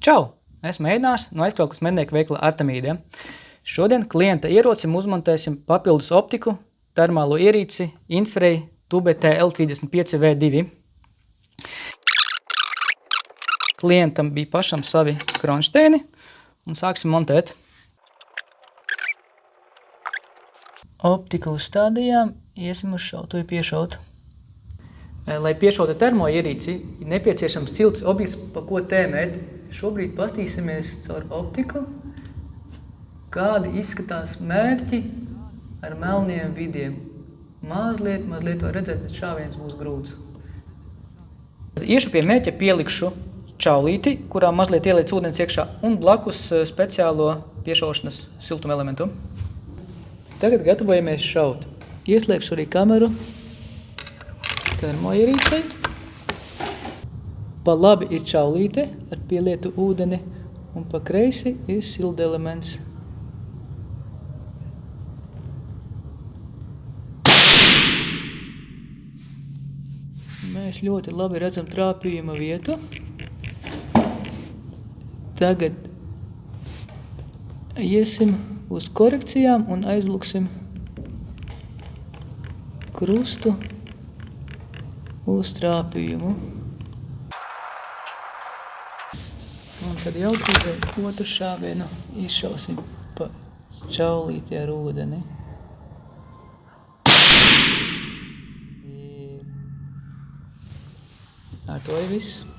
Čau! Esmu Einārs no aiztraukas mednieku veikala Artemīdiem. Šodien klienta ierocim uzmontēsim papildus optiku, termālo ierīci Infrei Tube TL35V2. Klientam bija pašam savi kronšteini un sāksim montēt. Optiku uzstādījām, iesim uz šautuvi piešaut. Lai piešautu termo ierīci, ir nepieciešams silts objekts, pa ko tēmēt. Šobrīd pastīsimies caur optiku, kādi izskatās mērķi ar melniem vidiem. Mazliet var redzēt, bet šāviens būs grūts. Iešu pie mērķa pielikšu čaulīti, kurā mazliet ieliec ūdens iekšā, un blakus speciālo piešaušanas siltuma elementu. Tagad gatavojamies šaut. Ieslēgšu arī kameru termoierīcei. Pa labi ir čaulīte ar pielietu ūdeni, un pa kreisi ir silda elements. Mēs ļoti labi redzam trāpījuma vietu. Tagad iesim uz korekcijām un aizlūksim krustu uz trāpījumu. Un tad jaucīgi otru šāvienu izšausim pa čaulīti ar ūdeni. Ar to ir viss.